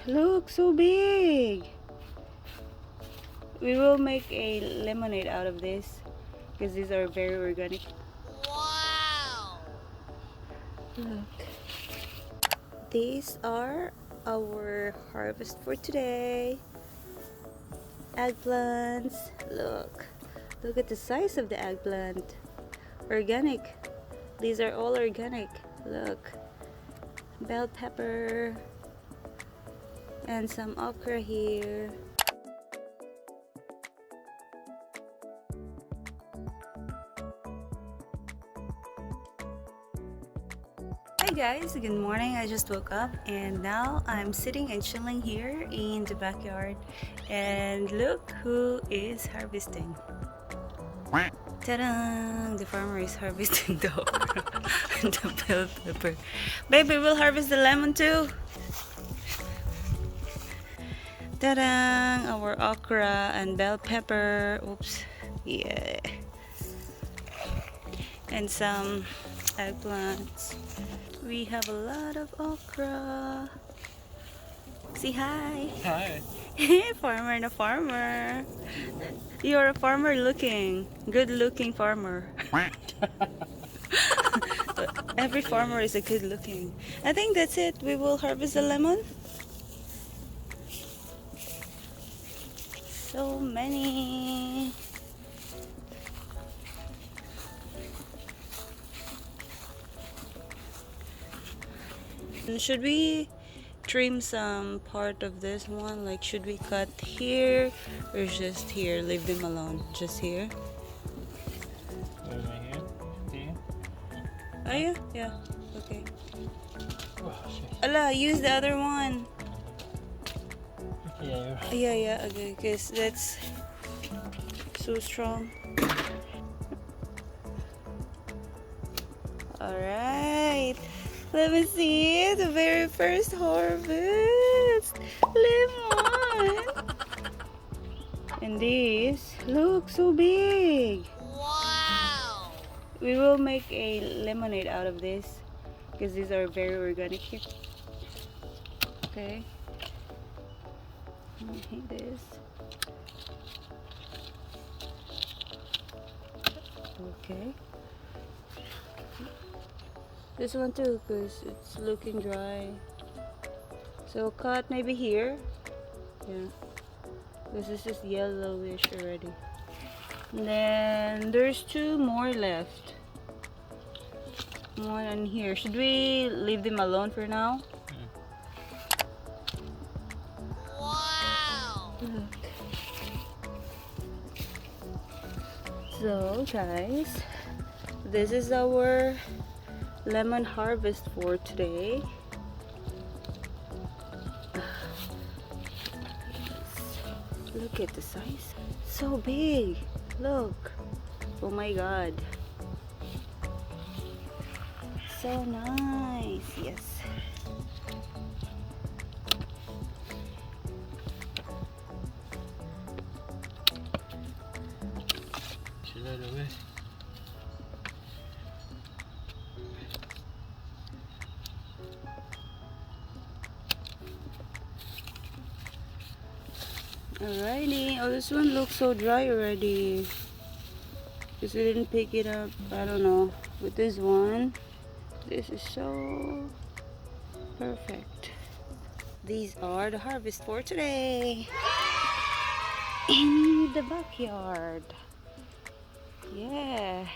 look, so big. We will make a lemonade out of this because these are very organic. Wow! Look, these are our harvest for today. Eggplants. Look at the size of the eggplant. Organic. These are all organic. Look, bell pepper and some okra here. Hi guys, good morning. I just woke up and now I'm sitting and chilling here in the backyard, and look who is harvesting. Ta-da! The farmer is harvesting the okra and the bell pepper. Baby, we'll harvest the lemon too. Ta-da! Our okra and bell pepper. Oops. Yeah. And some eggplants. We have a lot of okra. Say hi. Hi. Farmer and a farmer. You're a farmer looking. Good looking farmer. Every farmer is a good looking. I think that's it. We will harvest the lemon. So many. Should we trim some part of this one? Like, should we cut here or just here? Leave them alone. Just here? Where am I here? Here? Oh yeah? Yeah. Okay. Oh, shit. Allah, use the other one. Yeah, you're right. Yeah, okay, because that's so strong. Alright. Let me see the very first harvest. Lemon. And these look so big. Wow! We will make a lemonade out of this because these are very organic here. Okay. This. Okay. This one too, because it's looking dry. So cut maybe here. Yeah. Because this is yellowish already. And then there's two more left. One in here. Should we leave them alone for now? Wow! Look. So guys, this is our lemon harvest for today. Look at the size. So big. Look. Oh my god. So nice. Yes. Should I do it? Alrighty. Oh, this one looks so dry already. Because we didn't pick it up. I don't know. But this one, this is so perfect. These are the harvest for today. In the backyard. Yeah.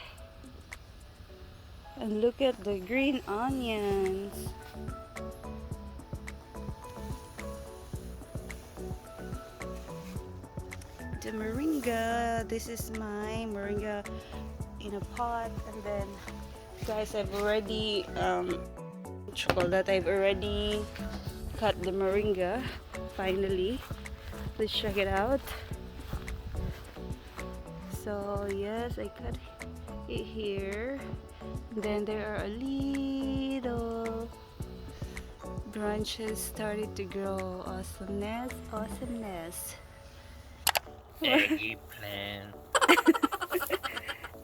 And look at the green onions. The moringa. This is my moringa in a pot. And then, guys, I've already what you call that? I've already cut the moringa. Finally, let's check it out. So yes, I cut it here. Then there are a little branches started to grow. Awesomeness, awesomeness. Eggplant.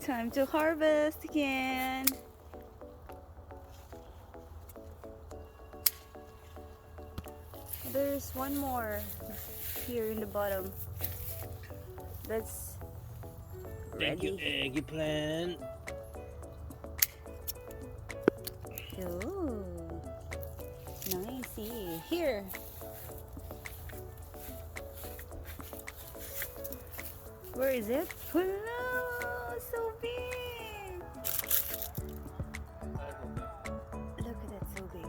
Time to harvest again. There's one more here in the bottom. That's Thank you, ready. eggplant. Oh, nicey. Here. Where is it? Hello, so big. Look at that, so big.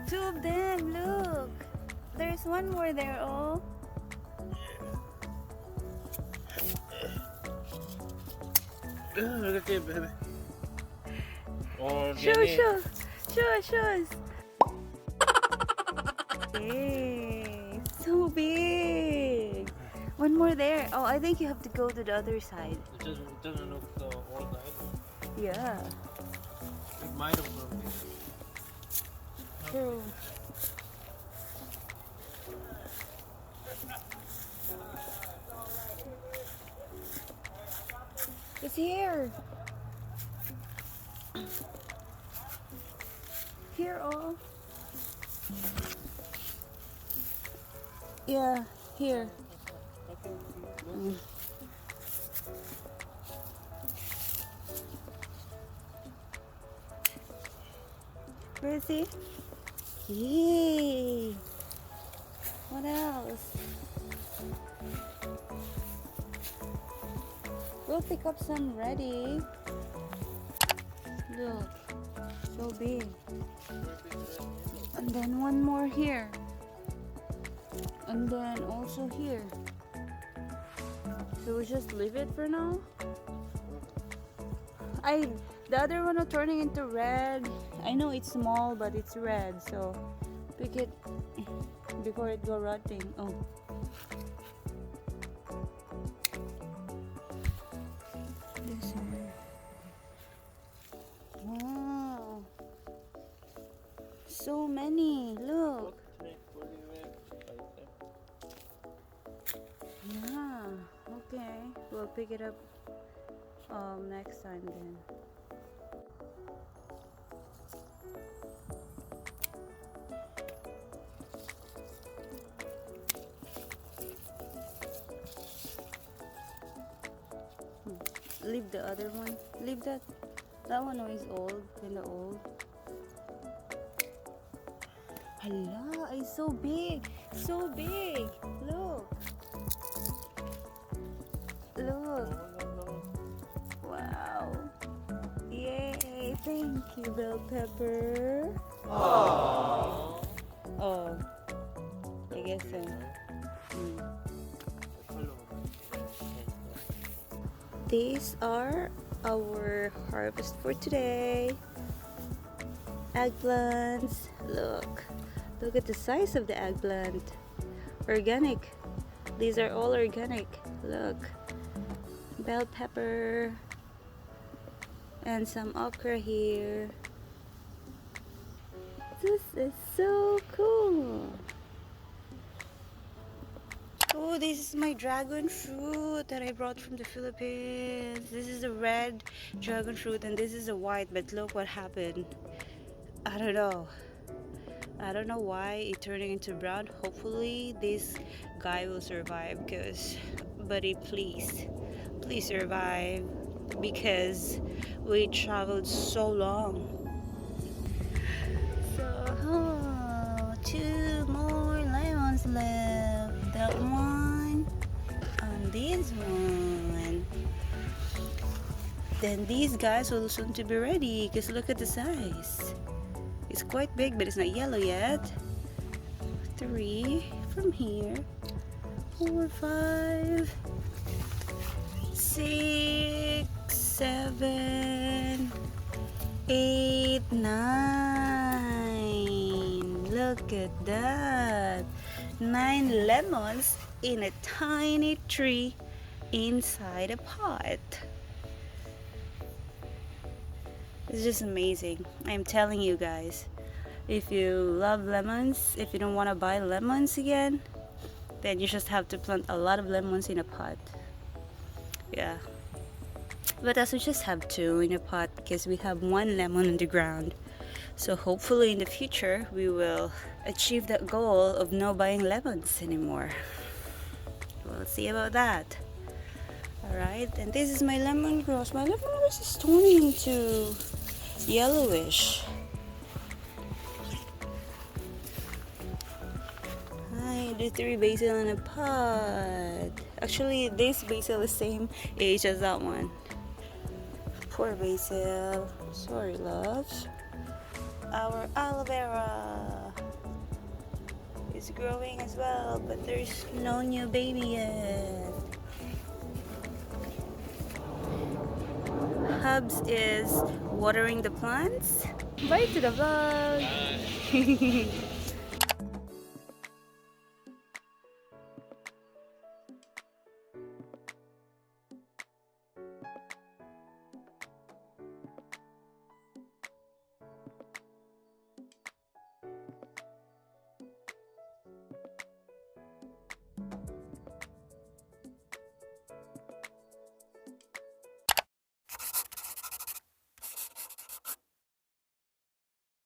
Two of them, look. There's one more there, oh. Look at it, baby. Show Organic. us. Hey, so big. One more there. Oh, I think you have to go to the other side. It doesn't look organic. Yeah, It might have been. true. It's here. Here, oh. Yeah, here. Mm. Where is he? Yay! What else? We'll pick up some ready. Look, so big. And then one more here. And then also here. So we just leave it for now. The other one are turning into red. I know it's small, but it's red. So pick it before it go rotting. Oh. This one. Wow. So many. Look. Yeah. Okay. We'll pick it up next time then. Leave the other one. Leave that. That one is old. Kinda old. Hala, it's so big. So big. Look. Look. Wow. Yay. Thank you, bell pepper. Aww. Oh. I guess so. These are our harvest for today. Eggplants. Look at the size of the eggplant. Organic. These are all organic. Look. Bell pepper. And some okra here. This is so cool. Oh, this is my dragon fruit that I brought from the Philippines. This is a red dragon fruit and this is a white, but look what happened. I don't know. I don't know why it turning into brown. Hopefully this guy will survive, because buddy, please survive, because we traveled so long. So two more lemons left. That one and this one. Then these guys will soon to be ready, because look at the size. It's quite big, but it's not yellow yet. 3 from here. 4, 5, 6, 7, 8, 9. Look at that. 9 lemons in a tiny tree inside a pot. It's just amazing. I'm telling you guys, if you love lemons, if you don't want to buy lemons again, then you just have to plant a lot of lemons in a pot. Yeah. But us, we just have 2 in a pot because we have 1 lemon on the ground. So hopefully in the future we will achieve that goal of no buying lemons anymore. We'll see about that. Alright, and this is my lemongrass. My lemongrass is turning into yellowish. Hi, the three basil in a pot. Actually, this basil is same age as that one. Poor basil. Sorry, loves. Our aloe vera is growing as well, but there's no new baby yet. Hubs is watering the plants. Bye to the vlog.